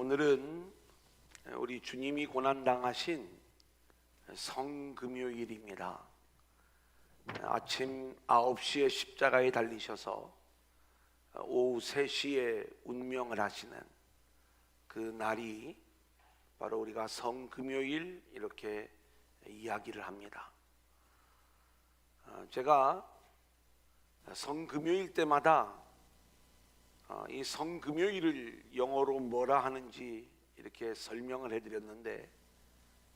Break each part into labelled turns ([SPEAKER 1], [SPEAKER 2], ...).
[SPEAKER 1] 오늘은 우리 주님이 고난당하신 성금요일입니다. 아침 9시에 십자가에 달리셔서 오후 3시에 운명을 하시는 그 날이 바로 우리가 성금요일 이렇게 이야기를 합니다. 제가 성금요일 때마다 이 성금요일을 영어로 뭐라 하는지 이렇게 설명을 해드렸는데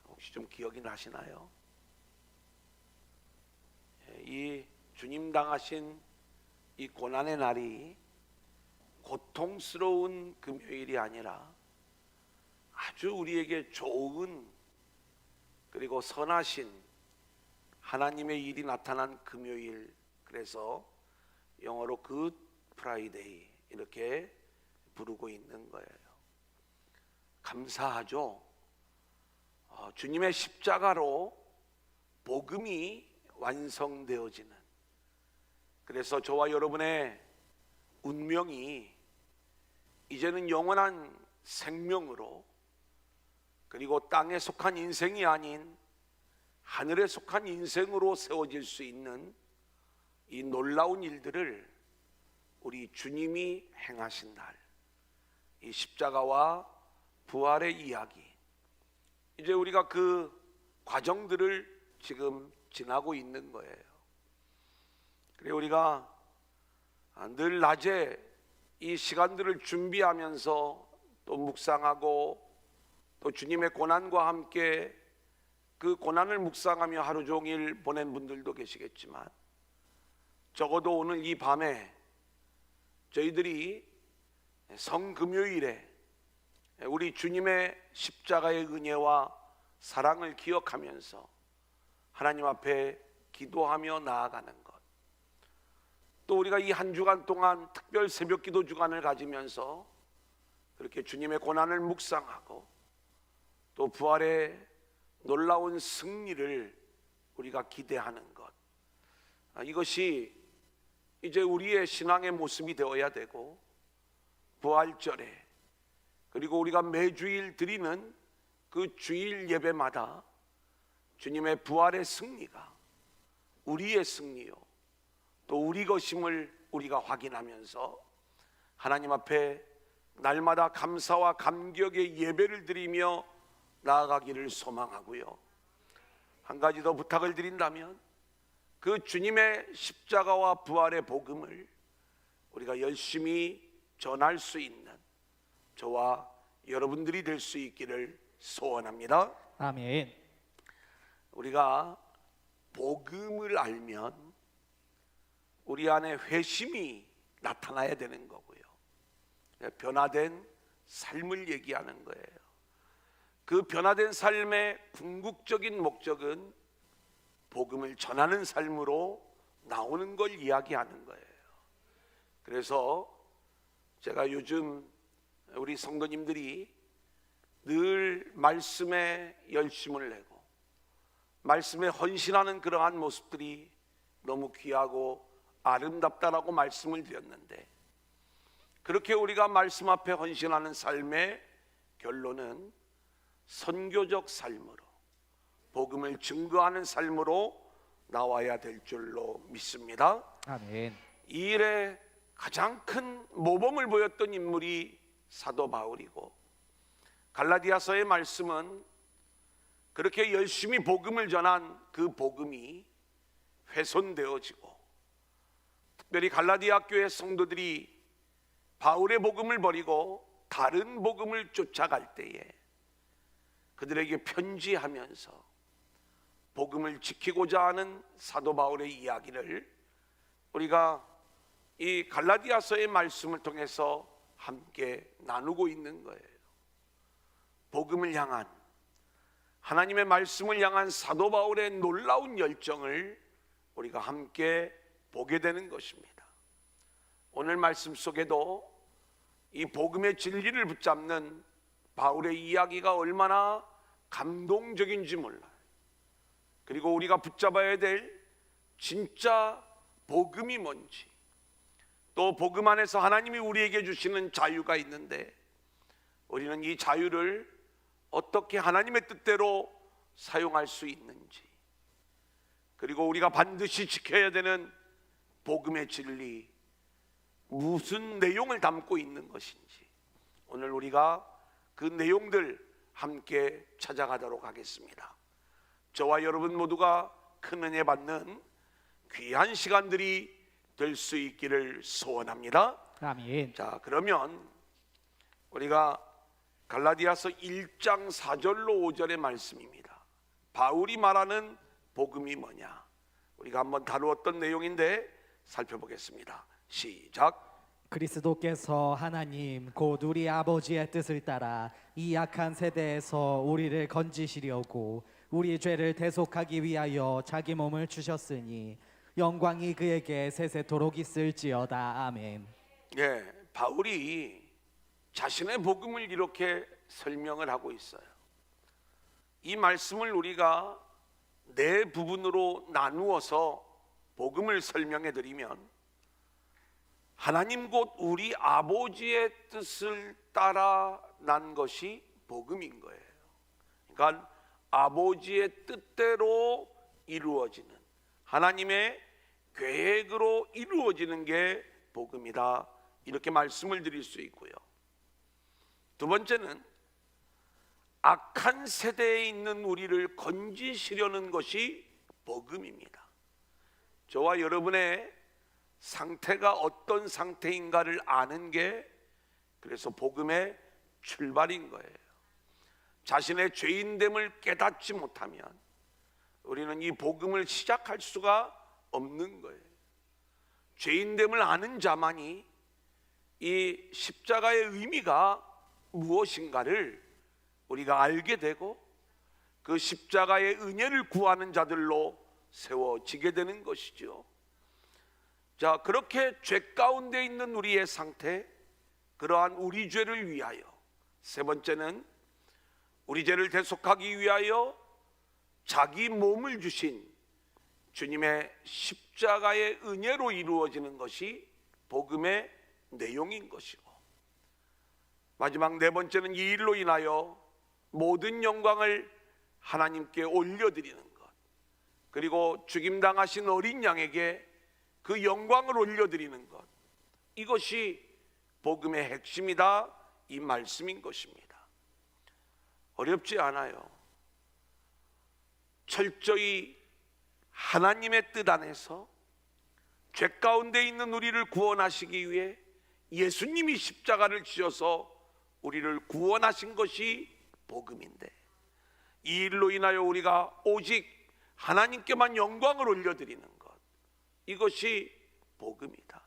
[SPEAKER 1] 혹시 좀 기억이 나시나요? 이 주님 당하신 이 고난의 날이 고통스러운 금요일이 아니라 아주 우리에게 좋은 그리고 선하신 하나님의 일이 나타난 금요일, 그래서 영어로 굿 프라이데이 이렇게 부르고 있는 거예요. 감사하죠. 주님의 십자가로 복음이 완성되어지는, 그래서 저와 여러분의 운명이 이제는 영원한 생명으로, 그리고 땅에 속한 인생이 아닌 하늘에 속한 인생으로 세워질 수 있는 이 놀라운 일들을 우리 주님이 행하신 날, 이 십자가와 부활의 이야기, 이제 우리가 그 과정들을 지금 지나고 있는 거예요. 그래서 우리가 늘 낮에 이 시간들을 준비하면서 또 묵상하고 또 주님의 고난과 함께 그 고난을 묵상하며 하루 종일 보낸 분들도 계시겠지만, 적어도 오늘 이 밤에 저희들이 성금요일에 우리 주님의 십자가의 은혜와 사랑을 기억하면서 하나님 앞에 기도하며 나아가는 것, 또 우리가 이 한 주간 동안 특별 새벽기도 주간을 가지면서 그렇게 주님의 고난을 묵상하고 또 부활의 놀라운 승리를 우리가 기대하는 것, 이것이 이제 우리의 신앙의 모습이 되어야 되고, 부활절에 그리고 우리가 매주일 드리는 그 주일 예배마다 주님의 부활의 승리가 우리의 승리요 또 우리 것임을 우리가 확인하면서 하나님 앞에 날마다 감사와 감격의 예배를 드리며 나아가기를 소망하고요. 한 가지 더 부탁을 드린다면, 그 주님의 십자가와 부활의 복음을 우리가 열심히 전할 수 있는 저와 여러분들이 될 수 있기를 소원합니다.
[SPEAKER 2] 아멘.
[SPEAKER 1] 우리가 복음을 알면 우리 안에 회심이 나타나야 되는 거고요. 변화된 삶을 얘기하는 거예요. 그 변화된 삶의 궁극적인 목적은 복음을 전하는 삶으로 나오는 걸 이야기하는 거예요. 그래서 제가 요즘 우리 성도님들이 늘 말씀에 열심을 내고 말씀에 헌신하는 그러한 모습들이 너무 귀하고 아름답다라고 말씀을 드렸는데, 그렇게 우리가 말씀 앞에 헌신하는 삶의 결론은 선교적 삶으로, 복음을 증거하는 삶으로 나와야 될 줄로 믿습니다.
[SPEAKER 2] 아멘.
[SPEAKER 1] 이 일에 가장 큰 모범을 보였던 인물이 사도 바울이고, 갈라디아서의 말씀은 그렇게 열심히 복음을 전한 그 복음이 훼손되어지고, 특별히 갈라디아 교회 성도들이 바울의 복음을 버리고 다른 복음을 쫓아갈 때에 그들에게 편지하면서 복음을 지키고자 하는 사도 바울의 이야기를 우리가 이 갈라디아서의 말씀을 통해서 함께 나누고 있는 거예요. 복음을 향한, 하나님의 말씀을 향한 사도 바울의 놀라운 열정을 우리가 함께 보게 되는 것입니다. 오늘 말씀 속에도 이 복음의 진리를 붙잡는 바울의 이야기가 얼마나 감동적인지 몰라요. 그리고 우리가 붙잡아야 될 진짜 복음이 뭔지, 또 복음 안에서 하나님이 우리에게 주시는 자유가 있는데 우리는 이 자유를 어떻게 하나님의 뜻대로 사용할 수 있는지, 그리고 우리가 반드시 지켜야 되는 복음의 진리, 무슨 내용을 담고 있는 것인지, 오늘 우리가 그 내용들 함께 찾아가도록 하겠습니다. 저와 여러분 모두가 큰 은혜 받는 귀한 시간들이 될 수 있기를 소원합니다.
[SPEAKER 2] 아멘.
[SPEAKER 1] 자, 그러면 우리가 갈라디아서 1장 4절로 5절의 말씀입니다. 바울이 말하는 복음이 뭐냐? 우리가 한번 다루었던 내용인데 살펴보겠습니다. 시작.
[SPEAKER 2] 그리스도께서 하나님 곧 우리 아버지의 뜻을 따라 이 악한 세대에서 우리를 건지시려고 우리 죄를 대속하기 위하여 자기 몸을 주셨으니 영광이 그에게 세세토록 있을지어다. 아멘.
[SPEAKER 1] 예, 바울이 자신의 복음을 이렇게 설명을 하고 있어요. 이 말씀을 우리가 네 부분으로 나누어서 복음을 설명해 드리면, 하나님 곧 우리 아버지의 뜻을 따라 난 것이 복음인 거예요. 그러니까 아버지의 뜻대로 이루어지는, 하나님의 계획으로 이루어지는 게 복음이다, 이렇게 말씀을 드릴 수 있고요. 두 번째는 악한 세대에 있는 우리를 건지시려는 것이 복음입니다. 저와 여러분의 상태가 어떤 상태인가를 아는 게 그래서 복음의 출발인 거예요. 자신의 죄인됨을 깨닫지 못하면 우리는 이 복음을 시작할 수가 없는 거예요. 죄인됨을 아는 자만이 이 십자가의 의미가 무엇인가를 우리가 알게 되고 그 십자가의 은혜를 구하는 자들로 세워지게 되는 것이죠. 자, 그렇게 죄 가운데 있는 우리의 상태, 그러한 우리 죄를 위하여, 세 번째는 우리 죄를 대속하기 위하여 자기 몸을 주신 주님의 십자가의 은혜로 이루어지는 것이 복음의 내용인 것이고, 마지막 네 번째는 이 일로 인하여 모든 영광을 하나님께 올려드리는 것, 그리고 죽임당하신 어린 양에게 그 영광을 올려드리는 것, 이것이 복음의 핵심이다, 이 말씀인 것입니다. 어렵지 않아요. 철저히 하나님의 뜻 안에서 죄 가운데 있는 우리를 구원하시기 위해 예수님이 십자가를 지셔서 우리를 구원하신 것이 복음인데, 이 일로 인하여 우리가 오직 하나님께만 영광을 올려드리는 것, 이것이 복음이다.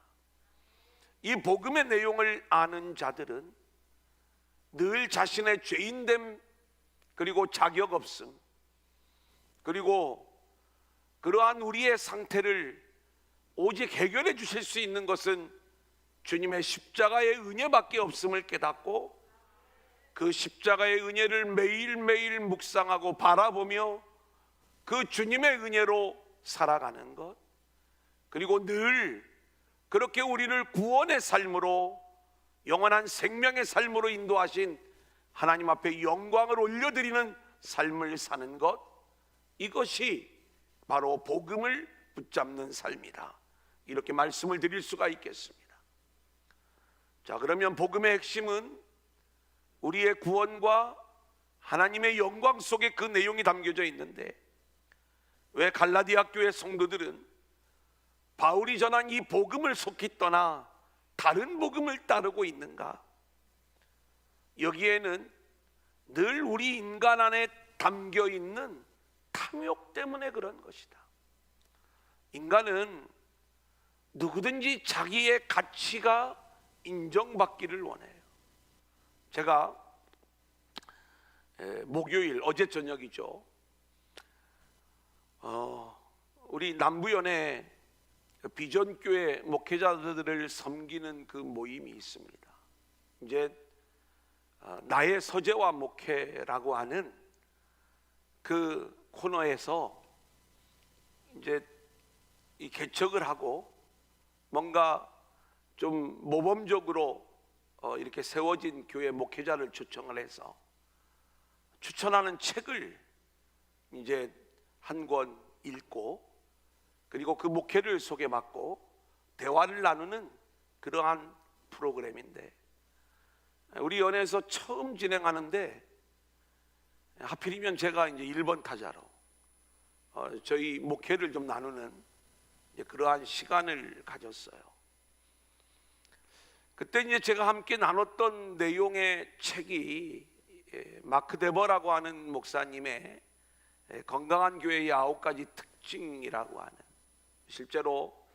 [SPEAKER 1] 이 복음의 내용을 아는 자들은 늘 자신의 죄인됨, 그리고 자격 없음, 그리고 그러한 우리의 상태를 오직 해결해 주실 수 있는 것은 주님의 십자가의 은혜밖에 없음을 깨닫고 그 십자가의 은혜를 매일매일 묵상하고 바라보며 그 주님의 은혜로 살아가는 것, 그리고 늘 그렇게 우리를 구원의 삶으로, 영원한 생명의 삶으로 인도하신 하나님 앞에 영광을 올려드리는 삶을 사는 것, 이것이 바로 복음을 붙잡는 삶이다, 이렇게 말씀을 드릴 수가 있겠습니다. 자, 그러면 복음의 핵심은 우리의 구원과 하나님의 영광 속에 그 내용이 담겨져 있는데, 왜 갈라디아 교회 성도들은 바울이 전한 이 복음을 속히 떠나 다른 복음을 따르고 있는가? 여기에는 늘 우리 인간 안에 담겨 있는 탐욕 때문에 그런 것이다. 인간은 누구든지 자기의 가치가 인정받기를 원해요. 제가 목요일, 어제 저녁이죠, 우리 남부연에 비전교회 목회자들을 섬기는 그 모임이 있습니다. 이제 나의 서재와 목회라고 하는 그 코너에서 이제 이 개척을 하고 뭔가 좀 모범적으로 이렇게 세워진 교회 목회자를 초청을 해서 추천하는 책을 이제 한 권 읽고, 그리고 그 목회를 소개받고 대화를 나누는 그러한 프로그램인데, 우리 연회에서 처음 진행하는데 하필이면 제가 이제 1번 타자로 저희 목회를 좀 나누는 이제 그러한 시간을 가졌어요. 그때 이제 제가 함께 나눴던 내용의 책이 마크 데버라고 하는 목사님의 건강한 교회의 9가지 특징이라고 하는, 실제로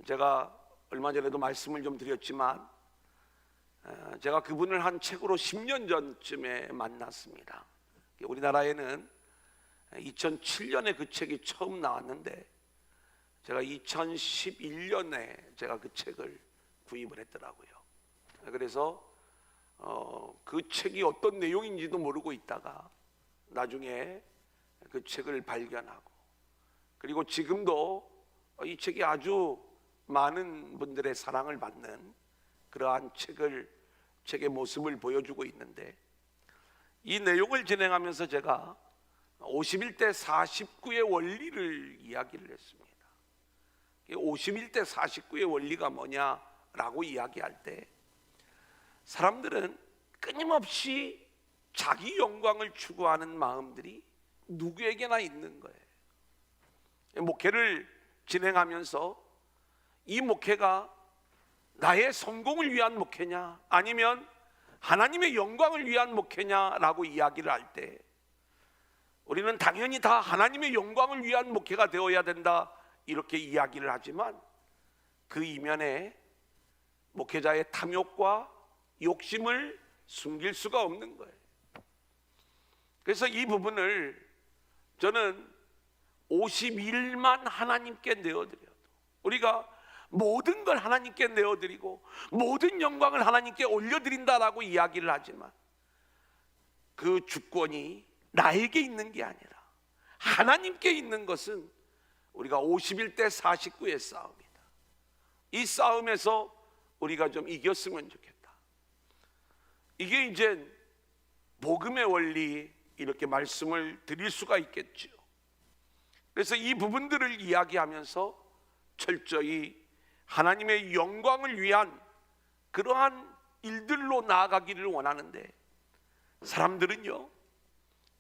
[SPEAKER 1] 제가 얼마 전에도 말씀을 좀 드렸지만 제가 그분을 한 책으로 10년 전쯤에 만났습니다. 우리나라에는 2007년에 그 책이 처음 나왔는데 제가 2011년에 제가 그 책을 구입을 했더라고요. 그래서 그 책이 어떤 내용인지도 모르고 있다가 나중에 그 책을 발견하고, 그리고 지금도 이 책이 아주 많은 분들의 사랑을 받는 그러한 책의 모습을 보여주고 있는데, 이 내용을 진행하면서 제가 51대 49의 원리를 이야기를 했습니다. 51대 49의 원리가 뭐냐라고 이야기할 때, 사람들은 끊임없이 자기 영광을 추구하는 마음들이 누구에게나 있는 거예요. 목회를 진행하면서 이 목회가 나의 성공을 위한 목회냐 아니면 하나님의 영광을 위한 목회냐라고 이야기를 할 때, 우리는 당연히 다 하나님의 영광을 위한 목회가 되어야 된다 이렇게 이야기를 하지만, 그 이면에 목회자의 탐욕과 욕심을 숨길 수가 없는 거예요. 그래서 이 부분을 저는 51만 하나님께 내어드려도, 우리가 모든 걸 하나님께 내어드리고 모든 영광을 하나님께 올려드린다라고 이야기를 하지만, 그 주권이 나에게 있는 게 아니라 하나님께 있는 것은 우리가 51대 49의 싸움이다. 이 싸움에서 우리가 좀 이겼으면 좋겠다. 이게 이제 복음의 원리, 이렇게 말씀을 드릴 수가 있겠죠. 그래서 이 부분들을 이야기하면서 철저히 하나님의 영광을 위한 그러한 일들로 나아가기를 원하는데, 사람들은요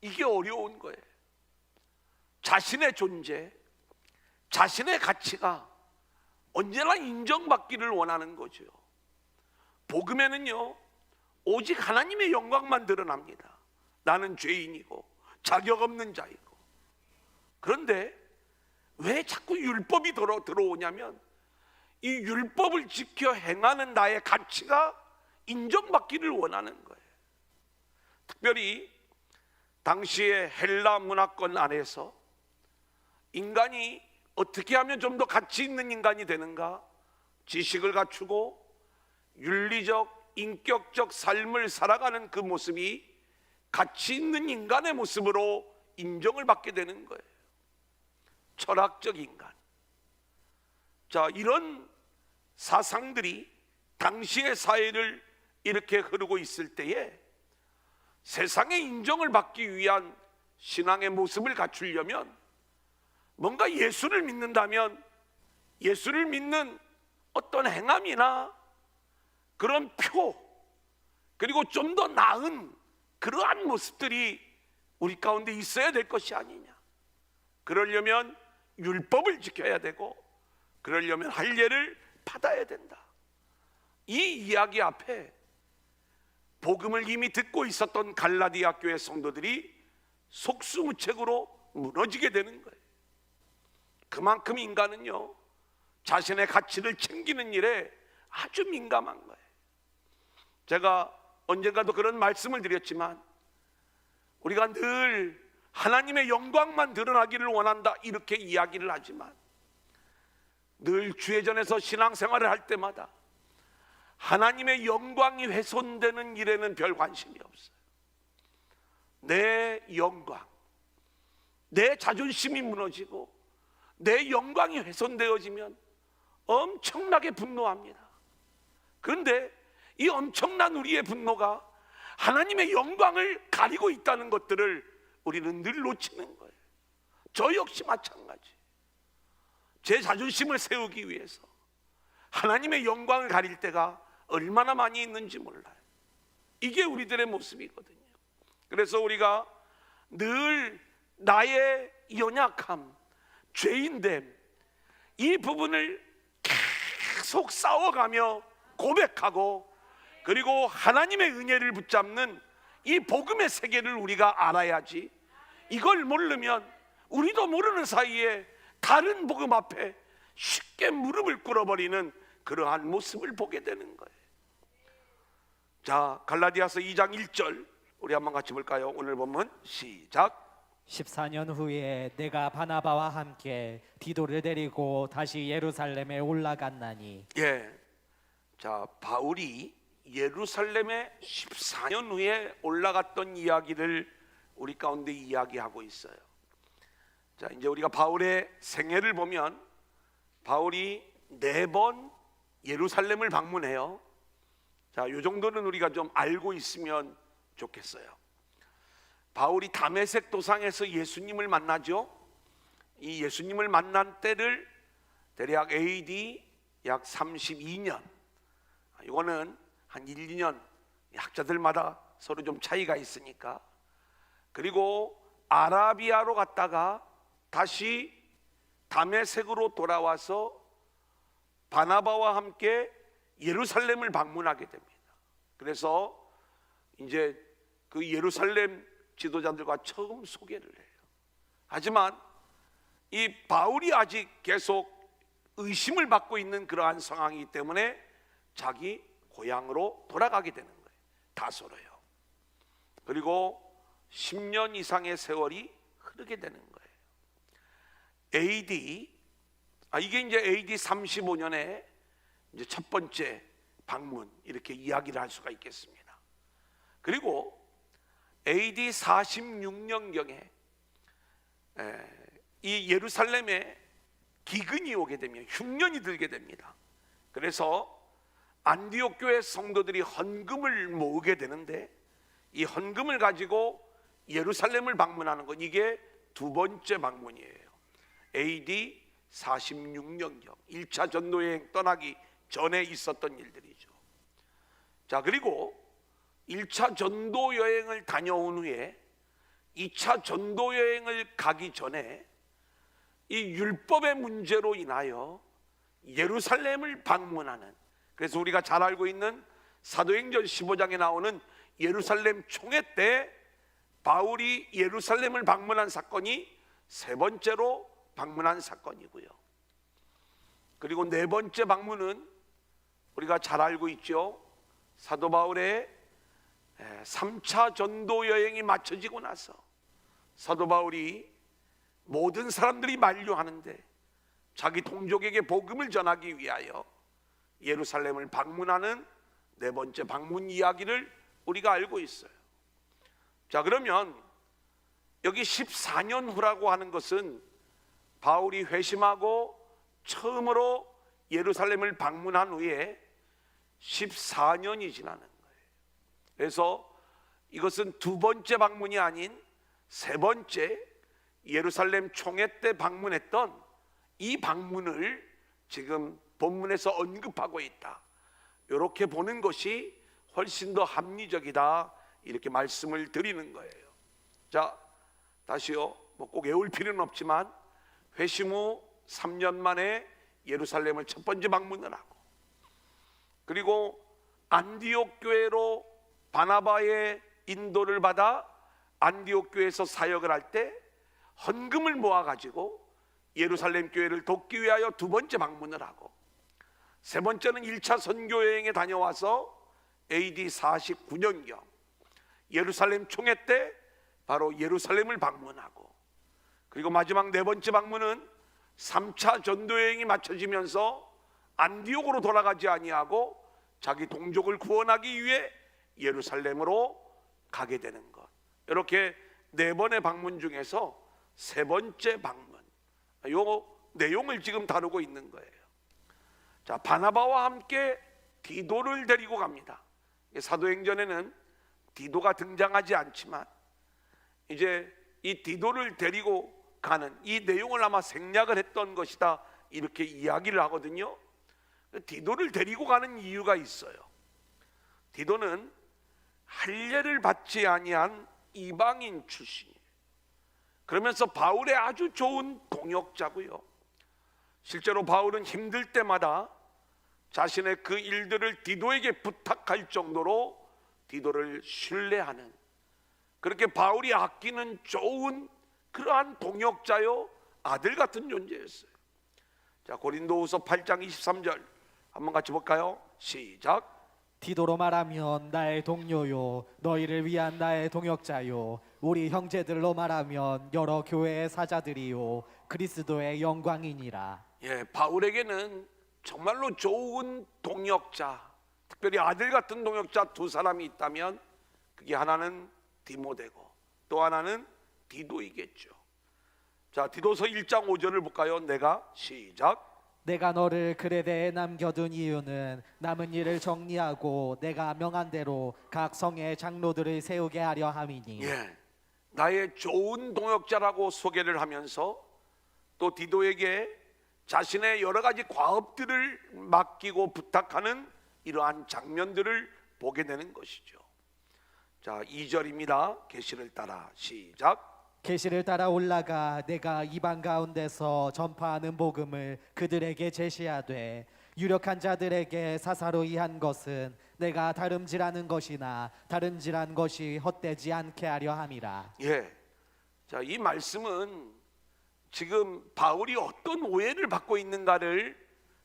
[SPEAKER 1] 이게 어려운 거예요. 자신의 존재, 자신의 가치가 언제나 인정받기를 원하는 거죠. 복음에는요 오직 하나님의 영광만 드러납니다. 나는 죄인이고 자격 없는 자이고. 그런데 왜 자꾸 율법이 들어오냐면, 이 율법을 지켜 행하는 나의 가치가 인정받기를 원하는 거예요. 특별히 당시의 헬라 문화권 안에서 인간이 어떻게 하면 좀 더 가치 있는 인간이 되는가, 지식을 갖추고 윤리적, 인격적 삶을 살아가는 그 모습이 가치 있는 인간의 모습으로 인정을 받게 되는 거예요. 철학적 인간. 자, 이런 사상들이 당시의 사회를 이렇게 흐르고 있을 때에 세상의 인정을 받기 위한 신앙의 모습을 갖추려면, 뭔가 예수를 믿는다면 예수를 믿는 어떤 행함이나 그런 표, 그리고 좀 더 나은 그러한 모습들이 우리 가운데 있어야 될 것이 아니냐. 그러려면 율법을 지켜야 되고, 그러려면 할례를 받아야 된다. 이 이야기 앞에 복음을 이미 듣고 있었던 갈라디아 교회 성도들이 속수무책으로 무너지게 되는 거예요. 그만큼 인간은요 자신의 가치를 챙기는 일에 아주 민감한 거예요. 제가 언젠가도 그런 말씀을 드렸지만, 우리가 늘 하나님의 영광만 드러나기를 원한다 이렇게 이야기를 하지만, 늘 주회전에서 신앙생활을 할 때마다 하나님의 영광이 훼손되는 일에는 별 관심이 없어요. 내 영광, 내 자존심이 무너지고 내 영광이 훼손되어지면 엄청나게 분노합니다. 그런데 이 엄청난 우리의 분노가 하나님의 영광을 가리고 있다는 것들을 우리는 늘 놓치는 거예요. 저 역시 마찬가지. 제 자존심을 세우기 위해서 하나님의 영광을 가릴 때가 얼마나 많이 있는지 몰라요. 이게 우리들의 모습이거든요. 그래서 우리가 늘 나의 연약함, 죄인됨, 이 부분을 계속 싸워가며 고백하고, 그리고 하나님의 은혜를 붙잡는 이 복음의 세계를 우리가 알아야지, 이걸 모르면 우리도 모르는 사이에 다른 복음 앞에 쉽게 무릎을 꿇어버리는 그러한 모습을 보게 되는 거예요. 자, 갈라디아서 2장 1절 우리 한번 같이 볼까요? 오늘 본문 시작.
[SPEAKER 2] 14년 후에 내가 바나바와 함께 디도를 데리고 다시 예루살렘에 올라갔나니.
[SPEAKER 1] 예, 자, 바울이 예루살렘에 14년 후에 올라갔던 이야기를 우리 가운데 이야기하고 있어요. 자, 이제 우리가 바울의 생애를 보면 바울이 4번 예루살렘을 방문해요. 자, 이 정도는 우리가 좀 알고 있으면 좋겠어요. 바울이 다메섹 도상에서 예수님을 만나죠. 이 예수님을 만난 때를 대략 AD 약 32년, 이거는 한 1, 2년 학자들마다 서로 좀 차이가 있으니까. 그리고 아라비아로 갔다가 다시 다메섹으로 돌아와서 바나바와 함께 예루살렘을 방문하게 됩니다. 그래서 이제 그 예루살렘 지도자들과 처음 소개를 해요. 하지만 이 바울이 아직 계속 의심을 받고 있는 그러한 상황이기 때문에 자기 고향으로 돌아가게 되는 거예요. 다소로요. 그리고 10년 이상의 세월이 흐르게 되는 거예요. 이게 이제 AD 35년에 이제 첫 번째 방문, 이렇게 이야기를 할 수가 있겠습니다. 그리고 AD 46년경에 이 예루살렘에 기근이 오게 되면 흉년이 들게 됩니다. 그래서 안디옥 교회 성도들이 헌금을 모으게 되는데, 이 헌금을 가지고 예루살렘을 방문하는 것, 이게 두 번째 방문이에요. AD 46년경 1차 전도여행 떠나기 전에 있었던 일들이죠. 자, 그리고 1차 전도여행을 다녀온 후에 2차 전도여행을 가기 전에 이 율법의 문제로 인하여 예루살렘을 방문하는, 그래서 우리가 잘 알고 있는 사도행전 15장에 나오는 예루살렘 총회 때 바울이 예루살렘을 방문한 사건이 세 번째로 방문한 사건이고요. 그리고 네 번째 방문은 우리가 잘 알고 있죠. 사도 바울의 3차 전도 여행이 마쳐지고 나서 사도 바울이 모든 사람들이 만류하는데 자기 동족에게 복음을 전하기 위하여 예루살렘을 방문하는 네 번째 방문 이야기를 우리가 알고 있어요. 자, 그러면 여기 14년 후라고 하는 것은 바울이 회심하고 처음으로 예루살렘을 방문한 후에 14년이 지나는 거예요. 그래서 이것은 두 번째 방문이 아닌 세 번째 예루살렘 총회 때 방문했던 이 방문을 지금 본문에서 언급하고 있다, 이렇게 보는 것이 훨씬 더 합리적이다, 이렇게 말씀을 드리는 거예요. 자, 다시요, 뭐 꼭 외울 필요는 없지만 회심 후 3년 만에 예루살렘을 첫 번째 방문을 하고, 그리고 안디옥 교회로 바나바의 인도를 받아 안디옥 교회에서 사역을 할 때 헌금을 모아 가지고 예루살렘 교회를 돕기 위하여 두 번째 방문을 하고, 세 번째는 1차 선교 여행에 다녀와서 AD 49년경 예루살렘 총회 때 바로 예루살렘을 방문하고, 그리고 마지막 네 번째 방문은 3차 전도 여행이 마쳐지면서 안디옥으로 돌아가지 아니하고 자기 동족을 구원하기 위해 예루살렘으로 가게 되는 것, 이렇게 네 번의 방문 중에서 세 번째 방문, 요 내용을 지금 다루고 있는 거예요. 자, 바나바와 함께 디도를 데리고 갑니다. 사도행전에는 디도가 등장하지 않지만 이제 이 디도를 데리고 가는 이 내용을 아마 생략을 했던 것이다, 이렇게 이야기를 하거든요. 디도를 데리고 가는 이유가 있어요. 디도는 할례를 받지 아니한 이방인 출신이에요. 그러면서 바울의 아주 좋은 동역자고요. 실제로 바울은 힘들 때마다 자신의 그 일들을 디도에게 부탁할 정도로 디도를 신뢰하는, 그렇게 바울이 아끼는 좋은 그러한 동역자요, 아들 같은 존재였어요. 자, 고린도후서 8장 23절 한번 같이 볼까요? 시작.
[SPEAKER 2] 디도로 말하면 나의 동료요, 너희를 위한 나의 동역자요, 우리 형제들로 말하면 여러 교회의 사자들이요, 그리스도의 영광이니라.
[SPEAKER 1] 예, 바울에게는 정말로 좋은 동역자, 특별히 아들 같은 동역자 두 사람이 있다면 그게 하나는 디모데고 또 하나는 디도이겠죠. 자, 디도서 1장 5절을 볼까요? 내가 시작.
[SPEAKER 2] 내가 너를 그레데에 남겨둔 이유는 남은 일을 정리하고 내가 명한 대로 각 성의 장로들을 세우게 하려 함이니.
[SPEAKER 1] 예, 나의 좋은 동역자라고 소개를 하면서 또 디도에게 자신의 여러 가지 과업들을 맡기고 부탁하는 이러한 장면들을 보게 되는 것이죠. 자, 2절입니다. 계시를 따라 시작.
[SPEAKER 2] 계시를 따라 올라가 내가 이방 가운데서 전파하는 복음을 그들에게 제시하되 유력한 자들에게 사사로이 한 것은 내가 다름질하는 것이나 다름질한 것이 헛되지 않게 하려 함이라.
[SPEAKER 1] 예, 자, 이 말씀은 지금 바울이 어떤 오해를 받고 있는가를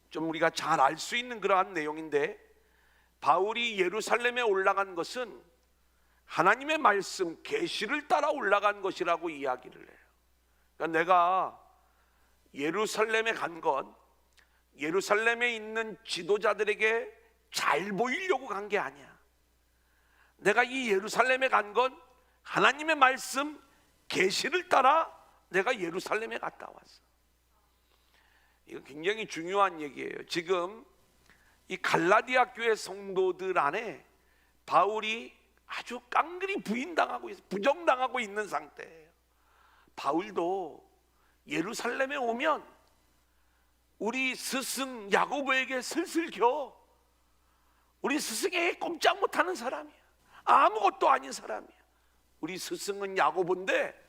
[SPEAKER 1] 좀 우리가 잘 알 수 있는 그러한 내용인데, 바울이 예루살렘에 올라간 것은 하나님의 말씀 계시를 따라 올라간 것이라고 이야기를 해요. 그러니까 내가 예루살렘에 간 건 예루살렘에 있는 지도자들에게 잘 보이려고 간 게 아니야. 내가 이 예루살렘에 간 건 하나님의 말씀 계시를 따라 내가 예루살렘에 갔다 왔어. 이거 굉장히 중요한 얘기예요. 지금 이 갈라디아 교회 성도들 안에 바울이 아주 깡그리 부정당하고 있는 상태예요. 바울도 예루살렘에 오면 우리 스승 야고보에게 슬슬 겨. 우리 스승에게 꼼짝 못하는 사람이야. 아무것도 아닌 사람이야. 우리 스승은 야고보인데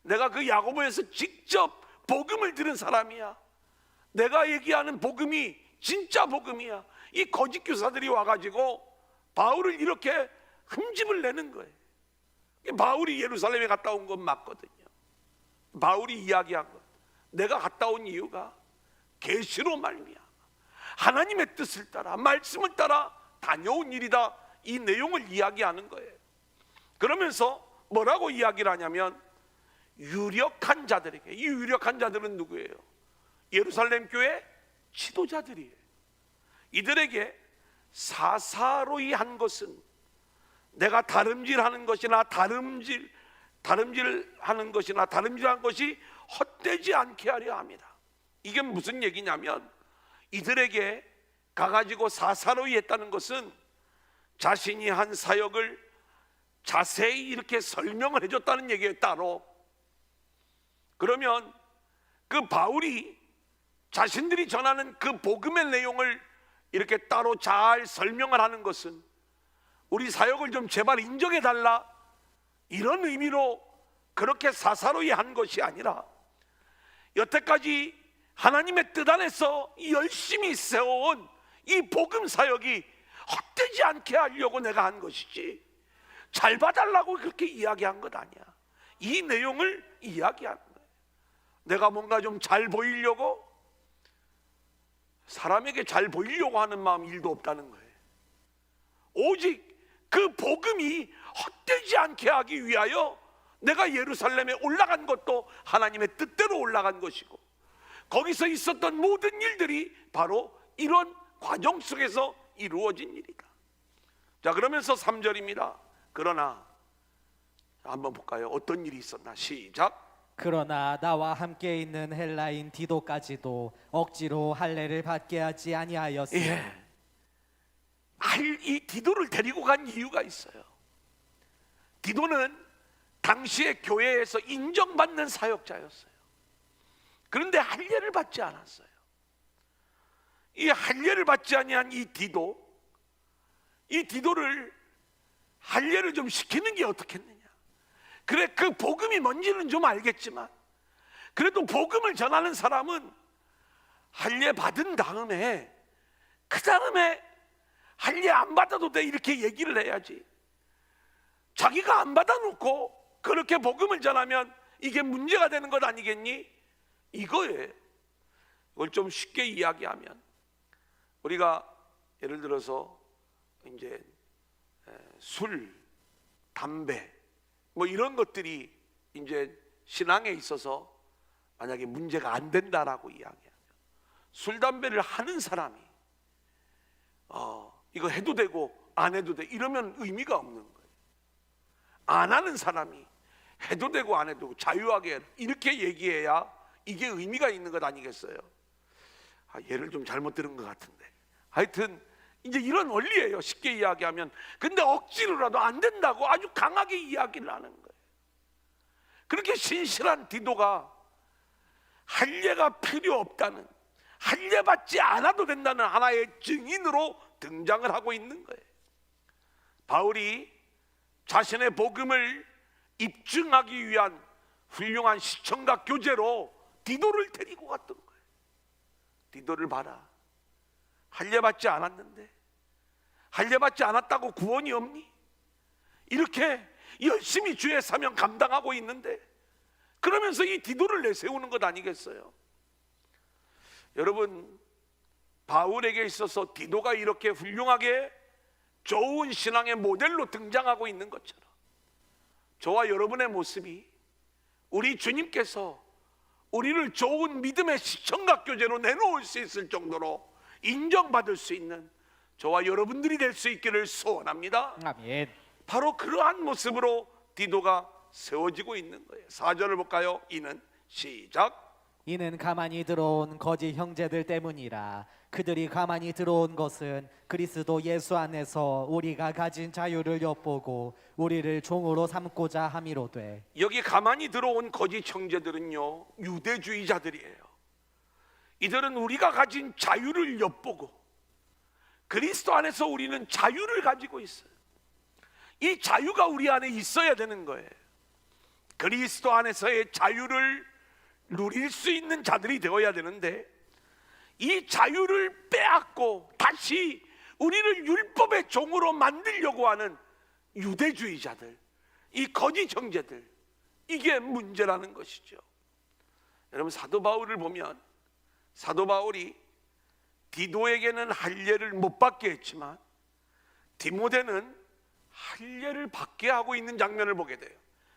[SPEAKER 1] 내가 그 야고보에서 직접 복음을 들은 사람이야. 내가 얘기하는 복음이 진짜 복음이야. 이 거짓 교사들이 와가지고 바울을 이렇게 흠집을 내는 거예요. 바울이 예루살렘에 갔다 온 건 맞거든요. 바울이 이야기한 것, 내가 갔다 온 이유가 계시로 말미암아 하나님의 뜻을 따라 말씀을 따라 다녀온 일이다, 이 내용을 이야기하는 거예요. 그러면서 뭐라고 이야기를 하냐면 유력한 자들에게, 이 유력한 자들은 누구예요? 예루살렘 교회 지도자들이에요. 이들에게 사사로이 한 것은 내가 다름질하는 것이나 다름질하는 것이나 다름질한 것이 헛되지 않게 하려 합니다. 이게 무슨 얘기냐면 이들에게 가가지고 사사로이 했다는 것은 자신이 한 사역을 자세히 이렇게 설명을 해줬다는 얘기예요. 따로. 그러면 그 바울이 자신들이 전하는 그 복음의 내용을 이렇게 따로 잘 설명을 하는 것은 우리 사역을 좀 제발 인정해 달라, 이런 의미로 그렇게 사사로이 한 것이 아니라 여태까지 하나님의 뜻 안에서 열심히 세워온 이 복음 사역이 헛되지 않게 하려고 내가 한 것이지 잘 봐달라고 그렇게 이야기한 것 아니야. 이 내용을 이야기하는 거예요. 내가 뭔가 좀 잘 보이려고, 사람에게 잘 보이려고 하는 마음 일도 없다는 거예요. 오직 그 복음이 헛되지 않게 하기 위하여 내가 예루살렘에 올라간 것도 하나님의 뜻대로 올라간 것이고, 거기서 있었던 모든 일들이 바로 이런 과정 속에서 이루어진 일이다. 자, 그러면서 3절입니다. 그러나, 한번 볼까요? 어떤 일이 있었나? 시작.
[SPEAKER 2] 그러나 나와 함께 있는 헬라인 디도까지도 억지로 할례를 받게 하지 아니하였으니.
[SPEAKER 1] 예. 이 디도를 데리고 간 이유가 있어요. 디도는 당시의 교회에서 인정받는 사역자였어요. 그런데 할례를 받지 않았어요. 이 할례를 받지 아니한 이 디도를 할례를 좀 시키는 게 어떻겠느냐. 그래, 그 복음이 뭔지는 좀 알겠지만 그래도 복음을 전하는 사람은 할례 받은 다음에 그 다음에 할례 안 받아도 돼 이렇게 얘기를 해야지. 자기가 안 받아놓고 그렇게 복음을 전하면 이게 문제가 되는 것 아니겠니? 이거예요. 이걸 좀 쉽게 이야기하면 우리가 예를 들어서 이제 술, 담배 뭐 이런 것들이 이제 신앙에 있어서 만약에 문제가 안 된다라고 이야기하면 술, 담배를 하는 사람이 이거 해도 되고 안 해도 돼 이러면 의미가 없는 거예요. 안 하는 사람이 해도 되고 안 해도 되고 자유하게 이렇게 얘기해야 이게 의미가 있는 것 아니겠어요? 예를 좀 잘못 들은 것 같은데 하여튼 이제 이런 원리예요. 쉽게 이야기하면. 근데 억지로라도 안 된다고 아주 강하게 이야기를 하는 거예요. 그렇게 신실한 디도가 할례가 필요 없다는, 할례 받지 않아도 된다는 하나의 증인으로 등장을 하고 있는 거예요. 바울이 자신의 복음을 입증하기 위한 훌륭한 시청각 교제로 디도를 데리고 갔던 거예요. 디도를 봐라. 할례 받지 않았는데, 할례 받지 않았다고 구원이 없니? 이렇게 열심히 주의 사명 감당하고 있는데 그러면서 이 디도를 내세우는 것 아니겠어요? 여러분, 바울에게 있어서 디도가 이렇게 훌륭하게 좋은 신앙의 모델로 등장하고 있는 것처럼 저와 여러분의 모습이 우리 주님께서 우리를 좋은 믿음의 시청각 교제로 내놓을 수 있을 정도로 인정받을 수 있는 저와 여러분들이 될 수 있기를 소원합니다.
[SPEAKER 2] 아멘.
[SPEAKER 1] 바로 그러한 모습으로 디도가 세워지고 있는 거예요. 4절을 볼까요? 이는 시작.
[SPEAKER 2] 이는 가만히 들어온 거짓 형제들 때문이라. 그들이 가만히 들어온 것은 그리스도 예수 안에서 우리가 가진 자유를 엿보고 우리를 종으로 삼고자 함이로되.
[SPEAKER 1] 여기 가만히 들어온 거짓 형제들은요, 유대주의자들이에요. 이들은 우리가 가진 자유를 엿보고 그리스도 안에서 우리는 자유를 가지고 있어요. 이 자유가 우리 안에 있어야 되는 거예요. 그리스도 안에서의 자유를 누릴 수 있는 자들이 되어야 되는데 이 자유를 빼앗고 다시 우리를 율법의 종으로 만들려고 하는 유대주의자들, 이 거짓 형제들, 이게 문제라는 것이죠. 여러분, 사도 바울을 보면 사도 바울이 디도에게는 할례를 못 받게 했지만 디모데는 할례를 받게 하고 있는 장면을 보게 돼요.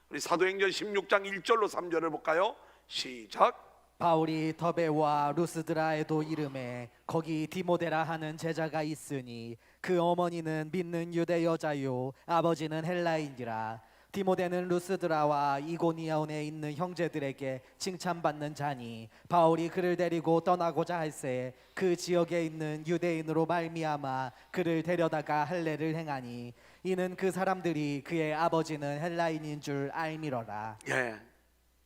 [SPEAKER 1] 우리 사도행전 16장 1절로 3절을 볼까요? 시작.
[SPEAKER 2] 바울이 더베와 루스드라에도 이름에 거기 디모데라 하는 제자가 있으니 그 어머니는 믿는 유대 여자요 아버지는 헬라인이라. 디모데는 루스드라와 이고니온에 있는 형제들에게 칭찬받는 자니 바울이 그를 데리고 떠나고자 할새 그 지역에 있는 유대인으로 말미암아 그를 데려다가 할례를 행하니 이는 그 사람들이 그의 아버지는 헬라인인 줄 알미러라.
[SPEAKER 1] 예.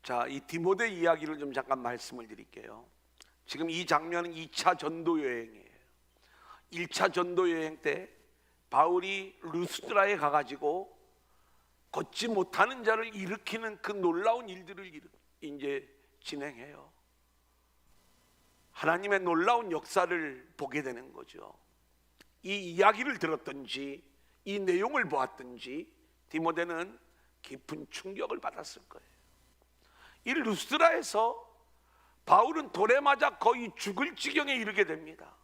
[SPEAKER 1] 자, 이 디모데 이야기를 좀 잠깐 말씀을 드릴게요. 지금 이 장면은 2차 전도 여행이에요. 1차 전도 여행 때 바울이 루스드라에 가가지고 걷지 못하는 자를 일으키는 그 놀라운 일들을 이제 진행해요. 하나님의 놀라운 역사를 보게 되는 거죠. 이 이야기를 들었든지 이 내용을 보았든지 디모데는 깊은 충격을 받았을 거예요. 이 루스드라에서 바울은 돌에 맞아 거의 죽을 지경에 이르게 됩니다.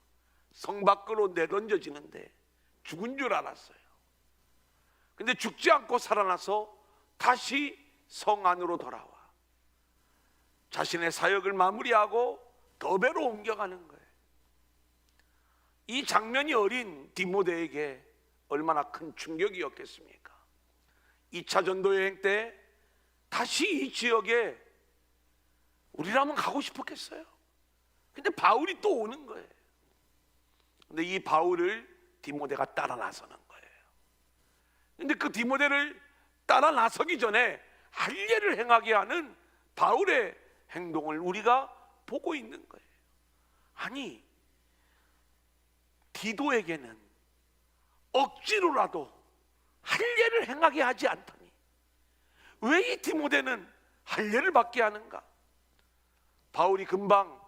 [SPEAKER 1] 성 밖으로 내던져지는데 죽은 줄 알았어요. 근데 죽지 않고 살아나서 다시 성 안으로 돌아와 자신의 사역을 마무리하고 더베로 옮겨가는 거예요. 이 장면이 어린 디모데에게 얼마나 큰 충격이었겠습니까? 2차 전도 여행 때 다시 이 지역에 우리라면 가고 싶었겠어요? 근데 바울이 또 오는 거예요. 근데 이 바울을 디모데가 따라 나서는 거예요. 근데 그 디모데를 따라 나서기 전에 할례를 행하게 하는 바울의 행동을 우리가 보고 있는 거예요. 아니, 디도에게는 억지로라도 할례를 행하게 하지 않더니 왜 이 디모데는 할례를 받게 하는가? 바울이 금방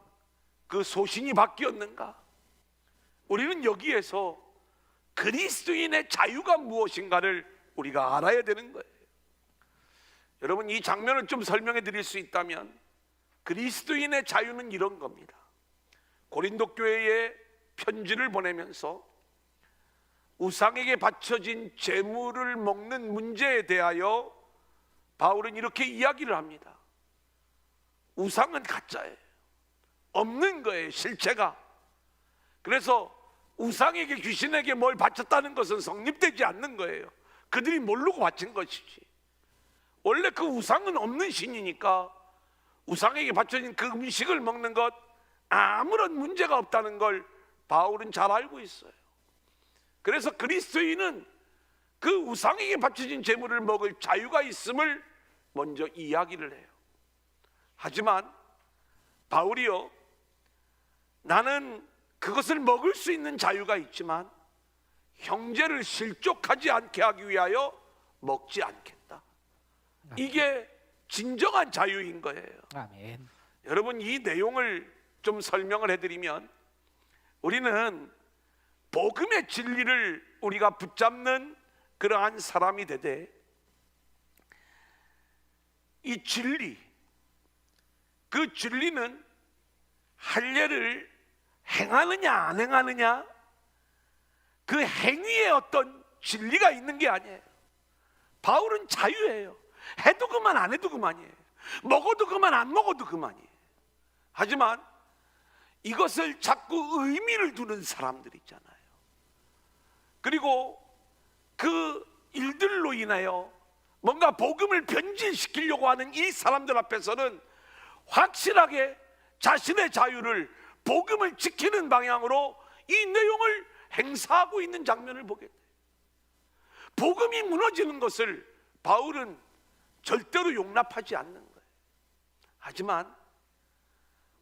[SPEAKER 1] 그 소신이 바뀌었는가? 우리는 여기에서 그리스도인의 자유가 무엇인가를 우리가 알아야 되는 거예요. 여러분, 이 장면을 좀 설명해 드릴 수 있다면 그리스도인의 자유는 이런 겁니다. 고린도 교회에 편지를 보내면서 우상에게 바쳐진 제물을 먹는 문제에 대하여 바울은 이렇게 이야기를 합니다. 우상은 가짜예요. 없는 거예요, 실체가. 그래서 우상에게, 귀신에게 뭘 바쳤다는 것은 성립되지 않는 거예요. 그들이 모르고 바친 것이지. 원래 그 우상은 없는 신이니까 우상에게 바쳐진 그 음식을 먹는 것 아무런 문제가 없다는 걸 바울은 잘 알고 있어요. 그래서 그리스도인은 그 우상에게 바쳐진 제물을 먹을 자유가 있음을 먼저 이야기를 해요. 하지만 바울이요, 나는 그것을 먹을 수 있는 자유가 있지만 형제를 실족하지 않게 하기 위하여 먹지 않겠다. 이게 진정한 자유인 거예요.
[SPEAKER 2] 아멘.
[SPEAKER 1] 여러분, 이 내용을 좀 설명을 해드리면 우리는 복음의 진리를 우리가 붙잡는 그러한 사람이 되되, 이 진리, 그 진리는 할례를 행하느냐 안 행하느냐 그 행위에 어떤 진리가 있는 게 아니에요. 바울은 자유예요. 해도 그만 안 해도 그만이에요. 먹어도 그만 안 먹어도 그만이에요. 하지만 이것을 자꾸 의미를 두는 사람들 있잖아요. 그리고 그 일들로 인하여 뭔가 복음을 변질시키려고 하는 이 사람들 앞에서는 확실하게 자신의 자유를, 복음을 지키는 방향으로 이 내용을 행사하고 있는 장면을 보게 돼요. 복음이 무너지는 것을 바울은 절대로 용납하지 않는 거예요. 하지만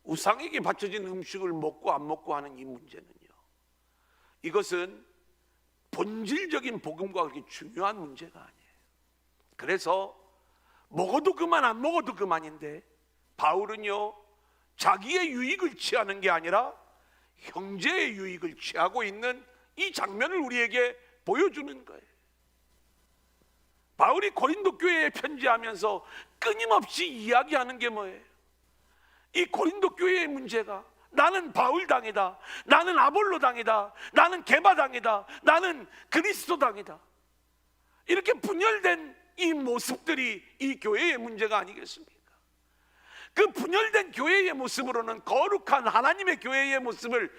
[SPEAKER 1] 우상에게 바쳐진 음식을 먹고 안 먹고 하는 이 문제는요, 이것은 본질적인 복음과 그렇게 중요한 문제가 아니에요. 그래서 먹어도 그만 안 먹어도 그만인데 바울은요, 자기의 유익을 취하는 게 아니라 형제의 유익을 취하고 있는 이 장면을 우리에게 보여주는 거예요. 바울이 고린도 교회에 편지하면서 끊임없이 이야기하는 게 뭐예요? 이 고린도 교회의 문제가 나는 바울 당이다, 나는 아볼로 당이다, 나는 게바 당이다, 나는 그리스도 당이다, 이렇게 분열된 이 모습들이 이 교회의 문제가 아니겠습니까? 그 분열된 교회의 모습으로는 거룩한 하나님의 교회의 모습을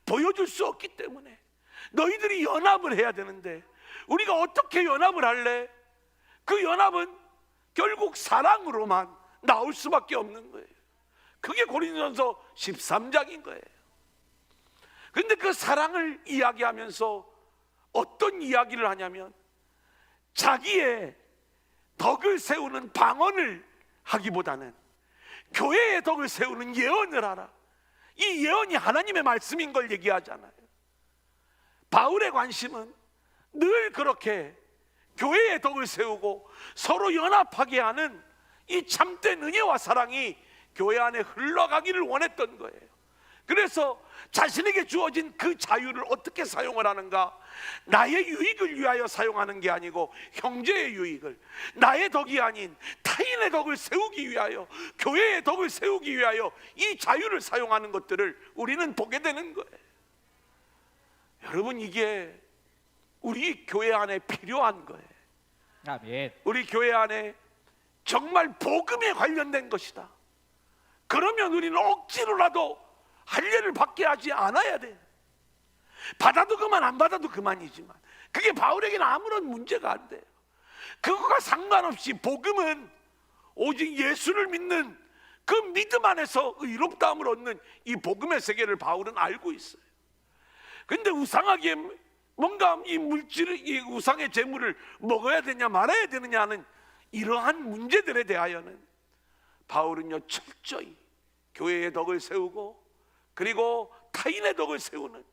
[SPEAKER 1] 보여줄 수 없기 때문에 너희들이 연합을 해야 되는데 우리가 어떻게 연합을 할래? 그 연합은 결국 사랑으로만 나올 수밖에 없는 거예요. 그게 고린도전서 13장인 거예요. 그런데 그 사랑을 이야기하면서 어떤 이야기를 하냐면 자기의 덕을 세우는 방언을 하기보다는 교회의 덕을 세우는 예언을 하라. 이 예언이 하나님의 말씀인 걸 얘기하잖아요. 바울의 관심은 늘 그렇게 교회의 덕을 세우고 서로 연합하게 하는 이 참된 은혜와 사랑이 교회 안에 흘러가기를 원했던 거예요. 그래서 자신에게 주어진 그 자유를 어떻게 사용을 하는가? 나의 유익을 위하여 사용하는 게 아니고 형제의 유익을, 나의 덕이 아닌 타인의 덕을 세우기 위하여, 교회의 덕을 세우기 위하여 이 자유를 사용하는 것들을 우리는 보게 되는 거예요. 여러분, 이게 우리 교회 안에 필요한 거예요.
[SPEAKER 2] 아멘.
[SPEAKER 1] 우리 교회 안에 정말 복음에 관련된 것이다. 그러면 우리는 억지로라도 할례를 받게 하지 않아야 돼. 받아도 그만 안 받아도 그만이지만 그게 바울에게는 아무런 문제가 안 돼요. 그거가 상관없이 복음은 오직 예수를 믿는 그 믿음 안에서 의롭다함을 얻는 이 복음의 세계를 바울은 알고 있어요. 근데 우상하게 뭔가 이 물질을, 이 우상의 재물을 먹어야 되냐 말아야 되느냐 하는 이러한 문제들에 대하여는 바울은요 철저히 교회의 덕을 세우고 그리고 타인의 덕을 세우는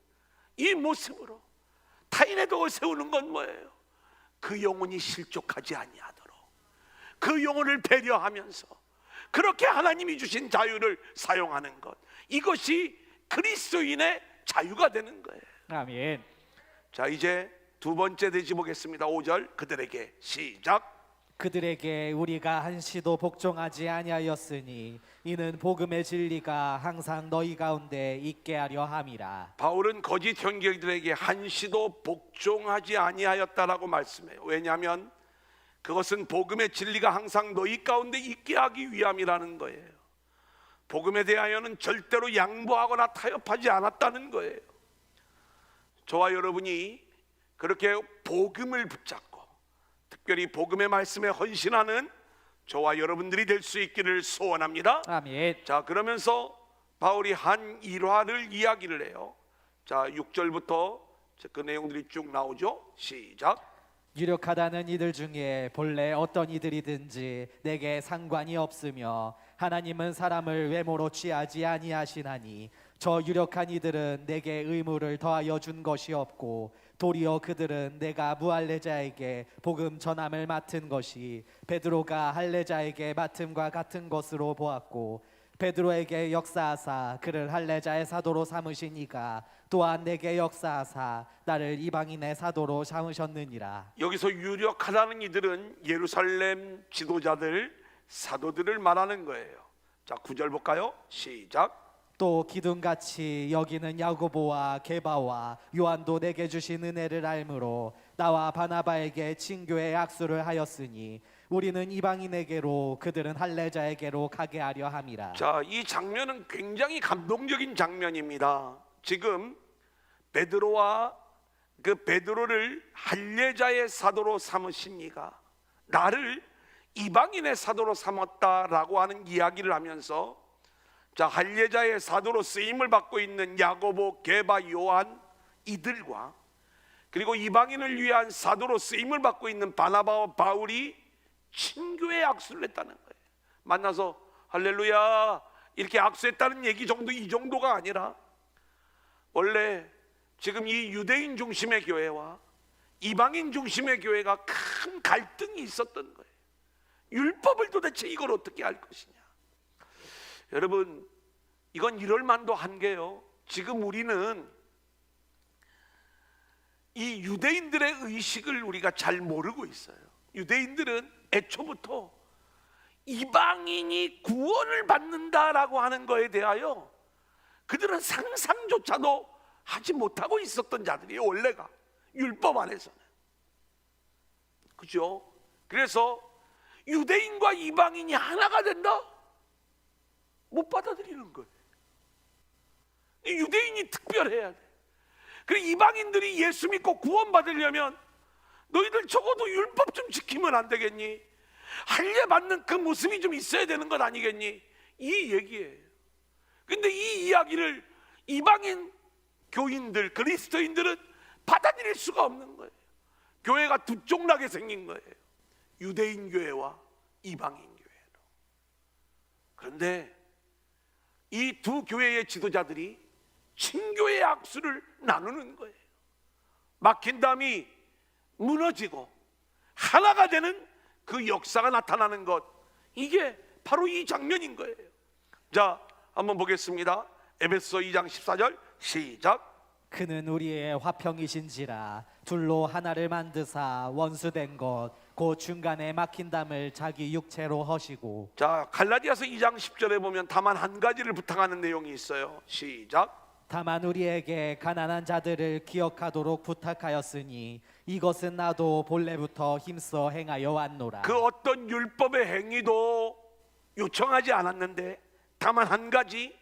[SPEAKER 1] 이 모습으로, 타인의 덕을 세우는 건 뭐예요? 그 영혼이 실족하지 아니하도록 그 영혼을 배려하면서 그렇게 하나님이 주신 자유를 사용하는 것, 이것이 그리스도인의 자유가 되는 거예요.
[SPEAKER 2] 아멘.
[SPEAKER 1] 자, 이제 두 번째 대지 보겠습니다. 5절 그들에게 시작.
[SPEAKER 2] 그들에게 우리가 한시도 복종하지 아니하였으니 이는 복음의 진리가 항상 너희 가운데 있게 하려 함이라.
[SPEAKER 1] 바울은 거짓 형제들에게 한시도 복종하지 아니하였다라고 말씀해요. 왜냐하면 그것은 복음의 진리가 항상 너희 가운데 있게 하기 위함이라는 거예요. 복음에 대하여는 절대로 양보하거나 타협하지 않았다는 거예요. 저와 여러분이 그렇게 복음을 붙잡고 특별히 복음의 말씀에 헌신하는 저와 여러분들이 될 수 있기를 소원합니다.
[SPEAKER 2] 아멘.
[SPEAKER 1] 자, 그러면서 바울이 한 일화를 이야기를 해요. 자, 6절부터 그 내용들이 쭉 나오죠. 시작.
[SPEAKER 2] 유력하다는 이들 중에 본래 어떤 이들이든지 내게 상관이 없으며 하나님은 사람을 외모로 취하지 아니하시나니 저 유력한 이들은 내게 의무를 더하여 준 것이 없고 도리어 그들은 내가 무할례자에게 복음 전함을 맡은 것이 베드로가 할례자에게 맡음과 같은 것으로 보았고 베드로에게 역사하사 그를 할례자의 사도로 삼으신 이가 또한 내게 역사하사 나를 이방인의 사도로 삼으셨느니라.
[SPEAKER 1] 여기서 유력하다는 이들은 예루살렘 지도자들, 사도들을 말하는 거예요. 자, 9절 볼까요? 시작.
[SPEAKER 2] 또 기둥같이 여기는 야고보와 게바와 요한도 내게 주신 은혜를 알므로 나와 바나바에게 친교의 악수를 하였으니 우리는 이방인에게로 그들은 할례자에게로 가게 하려 함이라.
[SPEAKER 1] 자, 이 장면은 굉장히 감동적인 장면입니다. 지금 베드로와 그 베드로를 할례자의 사도로 삼으신 이가 나를 이방인의 사도로 삼았다라고 하는 이야기를 하면서, 자, 할례자의 사도로 쓰임을 받고 있는 야고보, 게바, 요한 이들과 그리고 이방인을 위한 사도로 쓰임을 받고 있는 바나바와 바울이 친교의 악수를 했다는 거예요. 만나서 할렐루야 이렇게 악수했다는 얘기 정도, 이 정도가 아니라 원래 지금 이 유대인 중심의 교회와 이방인 중심의 교회가 큰 갈등이 있었던 거예요. 율법을 도대체 이걸 어떻게 할 것이냐. 여러분, 이건 이럴 만도 한 게요, 지금 우리는 이 유대인들의 의식을 우리가 잘 모르고 있어요. 유대인들은 애초부터 이방인이 구원을 받는다라고 하는 거에 대하여 그들은 상상조차도 하지 못하고 있었던 자들이에요. 원래가 율법 안에서는, 그죠? 그래서 유대인과 이방인이 하나가 된다? 못 받아들이는 거예요. 유대인이 특별해야 돼. 그리고 이방인들이 예수 믿고 구원받으려면 너희들 적어도 율법 좀 지키면 안 되겠니? 할례 받는 그 모습이 좀 있어야 되는 것 아니겠니? 이 얘기예요. 근데 이 이야기를 이방인 교인들, 그리스도인들은 받아들일 수가 없는 거예요. 교회가 두 쫑나게 생긴 거예요. 유대인 교회와 이방인 교회로. 그런데 이 두 교회의 지도자들이 친교의 악수를 나누는 거예요. 막힌 담이 무너지고 하나가 되는 그 역사가 나타나는 것, 이게 바로 이 장면인 거예요. 자, 한번 보겠습니다. 에베소 2장 14절 시작.
[SPEAKER 2] 그는 우리의 화평이신지라 둘로 하나를 만드사 원수된 것 곧 중간에 막힌 담을 자기 육체로 허시고.
[SPEAKER 1] 자, 갈라디아서 2장 10절에 보면 다만 한 가지를 부탁하는 내용이 있어요. 시작.
[SPEAKER 2] 다만 우리에게 가난한 자들을 기억하도록 부탁하였으니 이것은 나도 본래부터 힘써 행하여 왔노라.
[SPEAKER 1] 그 어떤 율법의 행위도 요청하지 않았는데 다만 한 가지,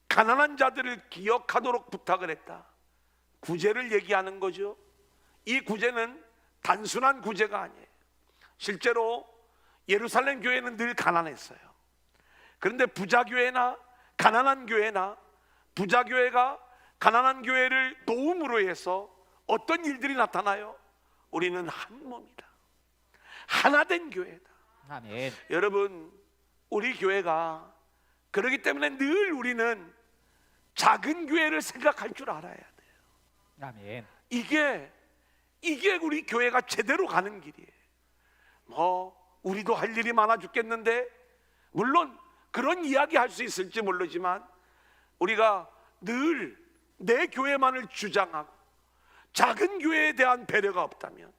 [SPEAKER 1] 가난한 자들을 기억하도록 부탁을 했다. 구제를 얘기하는 거죠. 이 구제는 단순한 구제가 아니에요. 실제로 예루살렘 교회는 늘 가난했어요. 그런데 부자 교회나 가난한 교회나 부자 교회가 가난한 교회를 도움으로 해서 어떤 일들이 나타나요? 우리는 한 몸이다. 하나 된 교회다.
[SPEAKER 2] 아멘.
[SPEAKER 1] 여러분, 우리 교회가 그렇기 때문에 늘 우리는 작은 교회를 생각할 줄 알아야 돼요.
[SPEAKER 2] 아멘.
[SPEAKER 1] 이게 우리 교회가 제대로 가는 길이에요. 우리도 할 일이 많아 죽겠는데, 물론 그런 이야기 할 수 있을지 모르지만 우리가 늘 내 교회만을 주장하고 작은 교회에 대한 배려가 없다면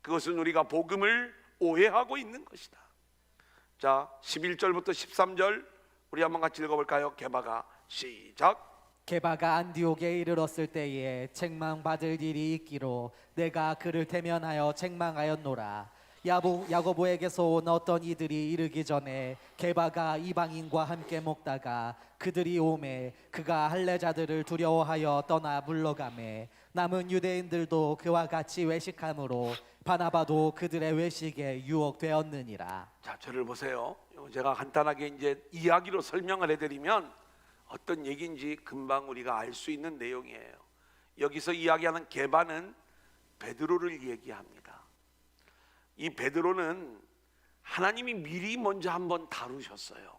[SPEAKER 1] 그것은 우리가 복음을 오해하고 있는 것이다. 자, 11절부터 13절 우리 한번 같이 읽어볼까요? 개바가 시작.
[SPEAKER 2] 게바가 안디옥에 이르렀을 때에 책망받을 일이 있기로 내가 그를 대면하여 책망하였노라. 야고보에게서 온 어떤 이들이 이르기 전에 게바가 이방인과 함께 먹다가 그들이 오매 그가 할례자들을 두려워하여 떠나 물러가매 남은 유대인들도 그와 같이 외식함으로 바나바도 그들의 외식에 유혹되었느니라.
[SPEAKER 1] 자, 저를 보세요. 제가 간단하게 이제 이야기로 설명을 해드리면 어떤 얘기인지 금방 우리가 알 수 있는 내용이에요. 여기서 이야기하는 게바는 베드로를 얘기합니다. 이 베드로는 하나님이 미리 먼저 한번 다루셨어요.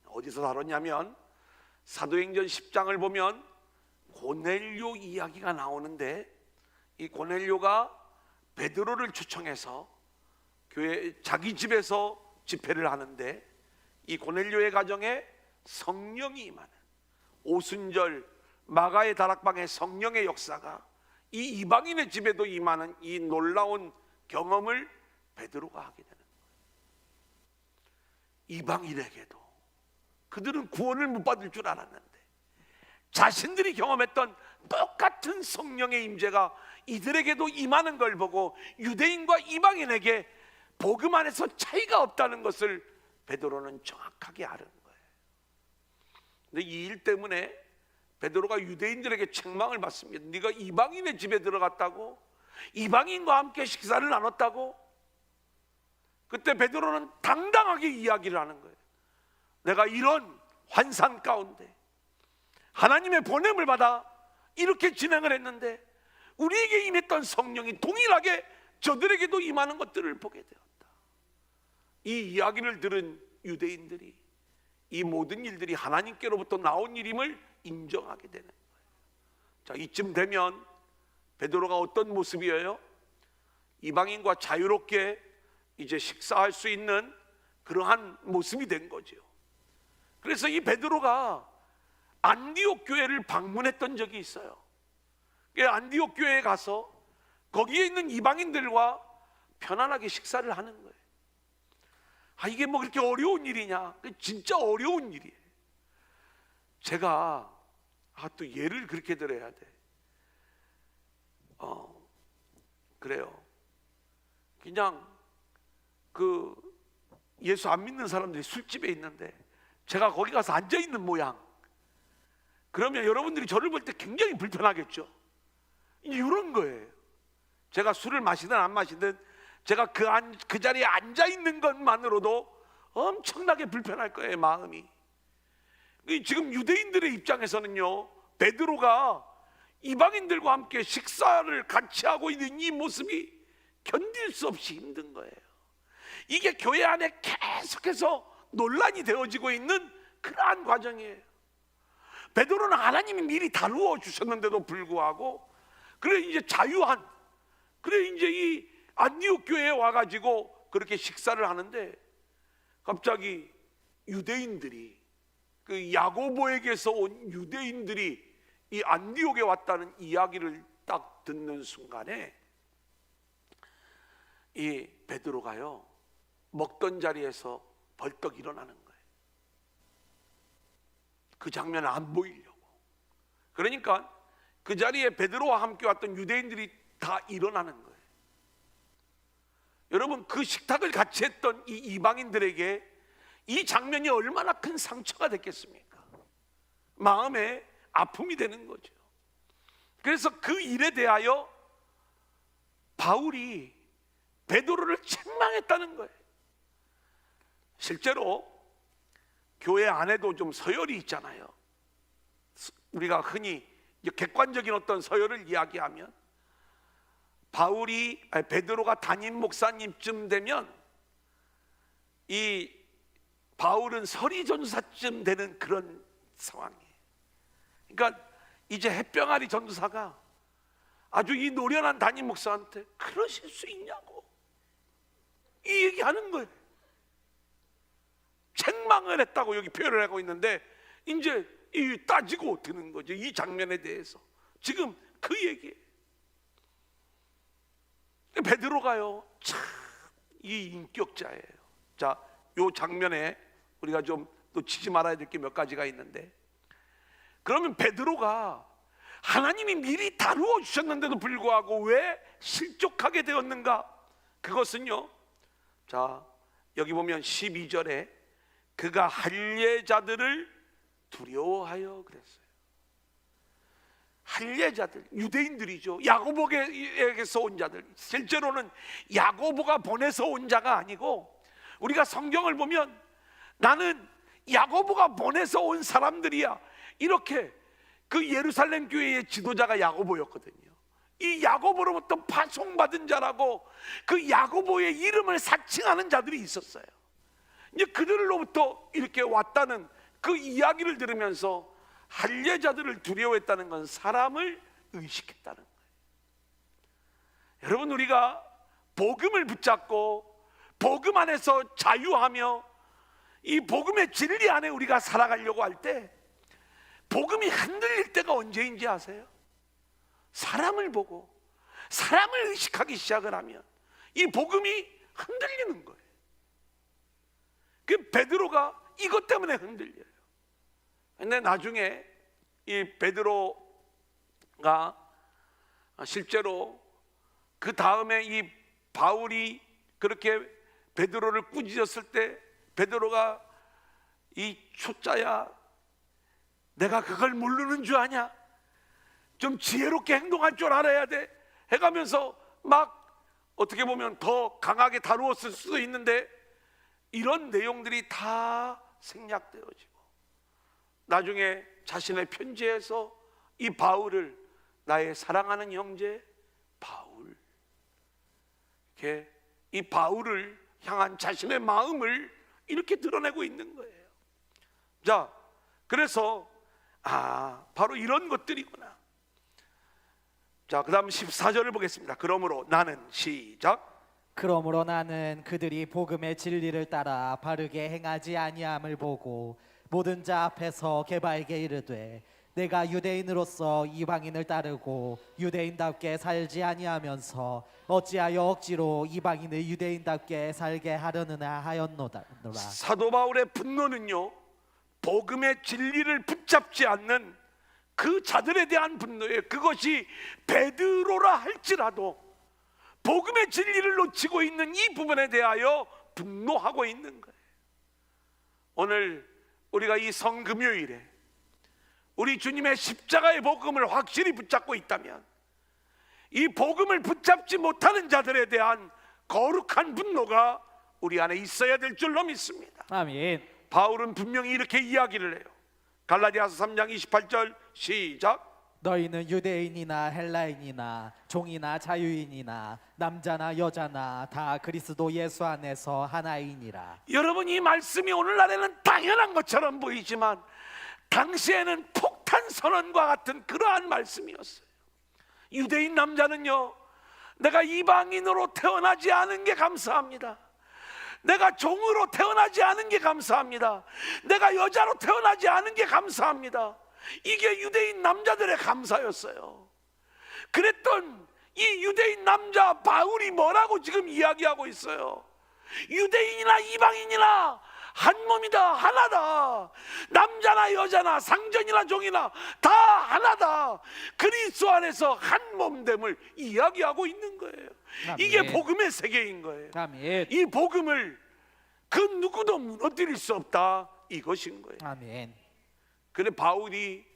[SPEAKER 1] 어디서 다뤘냐면 사도행전 10장을 보면 고넬료 이야기가 나오는데, 이 고넬료가 베드로를 초청해서 교회 자기 집에서 집회를 하는데, 이 고넬료의 가정에 성령이 임하는, 오순절 마가의 다락방의 성령의 역사가 이 이방인의 집에도 임하는 이 놀라운 경험을 베드로가 하게 되는 거예요. 이방인에게도 그들은 구원을 못 받을 줄 알았는데 자신들이 경험했던 똑같은 성령의 임재가 이들에게도 임하는 걸 보고 유대인과 이방인에게 복음 안에서 차이가 없다는 것을 베드로는 정확하게 아는 거예요. 근데 이 일 때문에 베드로가 유대인들에게 책망을 받습니다. 네가 이방인의 집에 들어갔다고? 이방인과 함께 식사를 나눴다고? 그때 베드로는 당당하게 이야기를 하는 거예요. 내가 이런 환상 가운데 하나님의 보냄을 받아 이렇게 진행을 했는데 우리에게 임했던 성령이 동일하게 저들에게도 임하는 것들을 보게 되었다. 이 이야기를 들은 유대인들이 이 모든 일들이 하나님께로부터 나온 일임을 인정하게 되는 거예요. 자, 이쯤 되면 베드로가 어떤 모습이에요? 이방인과 자유롭게 이제 식사할 수 있는 그러한 모습이 된 거죠. 그래서 이 베드로가 안디옥 교회를 방문했던 적이 있어요. 안디옥 교회에 가서 거기에 있는 이방인들과 편안하게 식사를 하는 거예요. 이게 뭐 그렇게 어려운 일이냐? 진짜 어려운 일이에요. 제가 또 예를 그렇게 들어야 돼. 그래요. 그냥 그 예수 안 믿는 사람들이 술집에 있는데 제가 거기 가서 앉아 있는 모양. 그러면 여러분들이 저를 볼 때 굉장히 불편하겠죠. 이런 거예요. 제가 술을 마시든 안 마시든 제가 그 자리에 앉아 있는 것만으로도 엄청나게 불편할 거예요, 마음이. 지금 유대인들의 입장에서는요, 베드로가 이방인들과 함께 식사를 같이 하고 있는 이 모습이 견딜 수 없이 힘든 거예요. 이게 교회 안에 계속해서 논란이 되어지고 있는 그러한 과정이에요. 베드로는 하나님이 미리 다루어 주셨는데도 불구하고 그래 이제 자유한, 그래 이제 이 안디옥 교회에 와가지고 그렇게 식사를 하는데 갑자기 유대인들이, 그 야고보에게서 온 유대인들이 이 안디옥에 왔다는 이야기를 딱 듣는 순간에 이 베드로가요 먹던 자리에서 벌떡 일어나는 거예요. 그 장면을 안 보이려고. 그러니까 그 자리에 베드로와 함께 왔던 유대인들이 다 일어나는 거예요. 여러분, 그 식탁을 같이 했던 이 이방인들에게 이 장면이 얼마나 큰 상처가 됐겠습니까? 마음에 아픔이 되는 거죠. 그래서 그 일에 대하여 바울이 베드로를 책망했다는 거예요. 실제로 교회 안에도 좀 서열이 있잖아요. 우리가 흔히 객관적인 어떤 서열을 이야기하면 베드로가 담임 목사님쯤 되면 이 바울은 서리 전도사쯤 되는 그런 상황이에요. 그러니까 이제 햇병아리 전도사가 아주 이 노련한 담임 목사한테 그러실 수 있냐고 이 얘기하는 거예요. 책망을 했다고 여기 표현을 하고 있는데 이제 이 따지고 드는 거죠. 이 장면에 대해서 지금 그 얘기예요. 베드로가요 참 이 인격자예요. 자, 요 장면에 우리가 좀 놓치지 말아야 될 게 몇 가지가 있는데, 그러면 베드로가 하나님이 미리 다루어 주셨는데도 불구하고 왜 실족하게 되었는가? 그것은요, 자 여기 보면 12절에 그가 할례자들을 두려워하여 그랬어요. 할례자들, 유대인들이죠. 야고보에게서 온 자들. 실제로는 야고보가 보내서 온 자가 아니고, 우리가 성경을 보면 나는 야고보가 보내서 온 사람들이야, 이렇게 그 예루살렘 교회의 지도자가 야고보였거든요. 이 야고보로부터 파송받은 자라고 그 야고보의 이름을 사칭하는 자들이 있었어요. 이제 그들로부터 이렇게 왔다는 그 이야기를 들으면서 할례자들을 두려워했다는 건 사람을 의식했다는 거예요. 여러분, 우리가 복음을 붙잡고 복음 안에서 자유하며 이 복음의 진리 안에 우리가 살아가려고 할 때 복음이 흔들릴 때가 언제인지 아세요? 사람을 보고 사람을 의식하기 시작을 하면 이 복음이 흔들리는 거예요. 그 베드로가 이것 때문에 흔들려요. 근데 나중에 이 베드로가 실제로 그 다음에 이 바울이 그렇게 베드로를 꾸짖었을 때 베드로가 이 초짜야, 내가 그걸 모르는 줄 아냐? 좀 지혜롭게 행동할 줄 알아야 돼 해가면서 막 어떻게 보면 더 강하게 다루었을 수도 있는데, 이런 내용들이 다 생략되어지고 나중에 자신의 편지에서 이 바울을 나의 사랑하는 형제 바울, 이렇게 이 바울을 향한 자신의 마음을 이렇게 드러내고 있는 거예요. 자, 그래서 바로 이런 것들이구나. 자, 그 다음 14절을 보겠습니다. 그러므로 나는, 시작.
[SPEAKER 2] 그러므로 나는 그들이 복음의 진리를 따라 바르게 행하지 아니함을 보고 모든 자 앞에서 개발게 이르되, 내가 유대인으로서 이방인을 따르고 유대인답게 살지 아니하면서 어찌하여 억지로 이방인을 유대인답게 살게 하려느냐 하였노라.
[SPEAKER 1] 사도 바울의 분노는요, 복음의 진리를 붙잡지 않는 그 자들에 대한 분노예요. 그것이 베드로라 할지라도 복음의 진리를 놓치고 있는 이 부분에 대하여 분노하고 있는 거예요. 오늘 우리가 이 성금요일에 우리 주님의 십자가의 복음을 확실히 붙잡고 있다면 이 복음을 붙잡지 못하는 자들에 대한 거룩한 분노가 우리 안에 있어야 될 줄로 믿습니다.
[SPEAKER 2] 아멘.
[SPEAKER 1] 바울은 분명히 이렇게 이야기를 해요. 갈라디아서 3장 28절 시작.
[SPEAKER 2] 너희는 유대인이나 헬라인이나 종이나 자유인이나 남자나 여자나 다 그리스도 예수 안에서 하나이니라.
[SPEAKER 1] 여러분, 이 말씀이 오늘날에는 당연한 것처럼 보이지만 당시에는 폭탄 선언과 같은 그러한 말씀이었어요. 유대인 남자는요, 내가 이방인으로 태어나지 않은 게 감사합니다. 내가 종으로 태어나지 않은 게 감사합니다. 내가 여자로 태어나지 않은 게 감사합니다. 이게 유대인 남자들의 감사였어요. 그랬던 이 유대인 남자 바울이 뭐라고 지금 이야기하고 있어요? 유대인이나 이방인이나 한 몸이다, 하나다. 남자나 여자나 상전이나 종이나 다 하나다. 그리스도 안에서 한 몸됨을 이야기하고 있는 거예요.
[SPEAKER 2] 아멘.
[SPEAKER 1] 이게 복음의 세계인 거예요.
[SPEAKER 2] 아멘.
[SPEAKER 1] 이 복음을 그 누구도 무너뜨릴 수 없다, 이것인 거예요.
[SPEAKER 2] 아멘.
[SPEAKER 1] 그래 바울이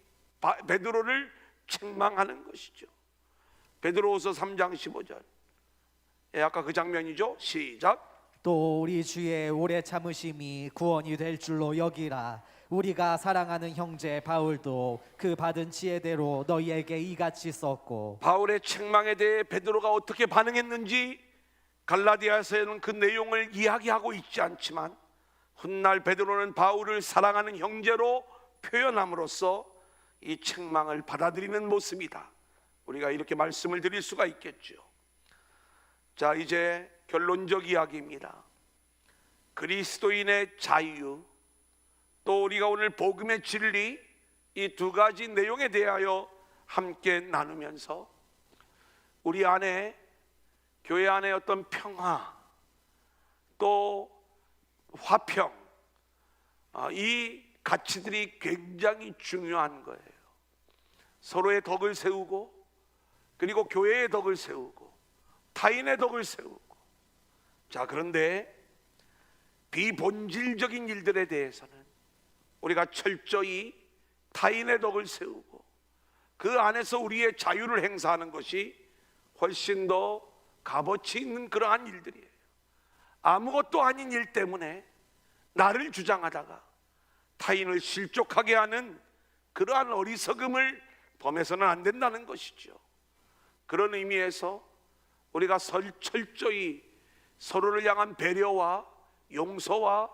[SPEAKER 1] 베드로를 책망하는 것이죠. 베드로후서 3장 15절. 아까 그 장면이죠. 시작.
[SPEAKER 2] 또 우리 주의 오래 참으심이 구원이 될 줄로 여기라. 우리가 사랑하는 형제 바울도 그 받은 지혜대로 너희에게 이같이 썼고.
[SPEAKER 1] 바울의 책망에 대해 베드로가 어떻게 반응했는지 갈라디아서에는 그 내용을 이야기하고 있지 않지만, 훗날 베드로는 바울을 사랑하는 형제로 표현함으로써 이 책망을 받아들이는 모습이다, 우리가 이렇게 말씀을 드릴 수가 있겠죠. 자, 이제 결론적 이야기입니다. 그리스도인의 자유, 또 우리가 오늘 복음의 진리, 이 두 가지 내용에 대하여 함께 나누면서 우리 안에, 교회 안에 어떤 평화, 또 화평, 이 가치들이 굉장히 중요한 거예요. 서로의 덕을 세우고, 그리고 교회의 덕을 세우고, 타인의 덕을 세우고. 자, 그런데 비본질적인 일들에 대해서는 우리가 철저히 타인의 덕을 세우고 그 안에서 우리의 자유를 행사하는 것이 훨씬 더 값어치 있는 그러한 일들이에요. 아무것도 아닌 일 때문에 나를 주장하다가 타인을 실족하게 하는 그러한 어리석음을 범해서는 안 된다는 것이죠. 그런 의미에서 우리가 철저히 서로를 향한 배려와 용서와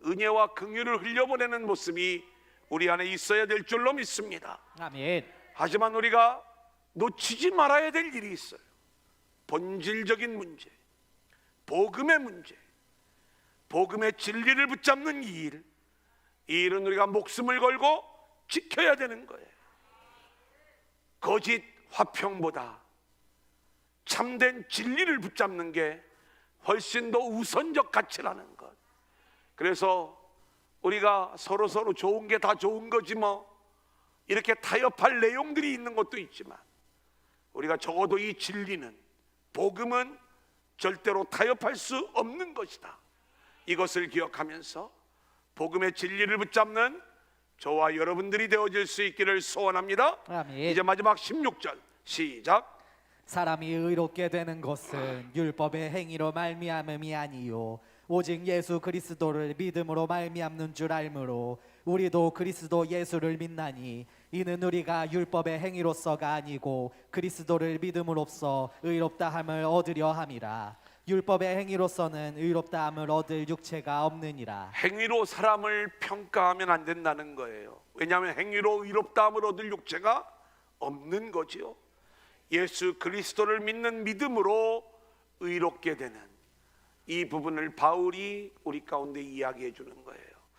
[SPEAKER 1] 은혜와 긍휼을 흘려보내는 모습이 우리 안에 있어야 될 줄로 믿습니다.
[SPEAKER 2] 아멘.
[SPEAKER 1] 하지만 우리가 놓치지 말아야 될 일이 있어요. 본질적인 문제, 복음의 문제, 복음의 진리를 붙잡는 이 일은 우리가 목숨을 걸고 지켜야 되는 거예요. 거짓 화평보다 참된 진리를 붙잡는 게 훨씬 더 우선적 가치라는 것. 그래서 우리가 서로 좋은 게 다 좋은 거지 뭐, 이렇게 타협할 내용들이 있는 것도 있지만, 우리가 적어도 이 진리는, 복음은 절대로 타협할 수 없는 것이다, 이것을 기억하면서 복음의 진리를 붙잡는 저와 여러분들이 되어질 수 있기를 소원합니다.
[SPEAKER 2] 아멘.
[SPEAKER 1] 이제 마지막 16절 시작.
[SPEAKER 2] 사람이 의롭게 되는 것은 율법의 행위로 말미암음이 아니요 오직 예수 그리스도를 믿음으로 말미암는 줄 알므로 우리도 그리스도 예수를 믿나니 이는 우리가 율법의 행위로서가 아니고 그리스도를 믿음으로써 의롭다함을 얻으려 함이라. 율법의 행위로서는 의롭다함을 얻을 육체가 없느니라.
[SPEAKER 1] 행위로 사람을 평가하면 안 된다는 거예요. 왜냐하면 행위로 의롭다함을 얻을 육체가 없는 거지요. 예수 그리스도를 믿는 믿음으로 의롭게 되는 이 부분을 바울이 우리 가운데 이야기해 주는 거예요.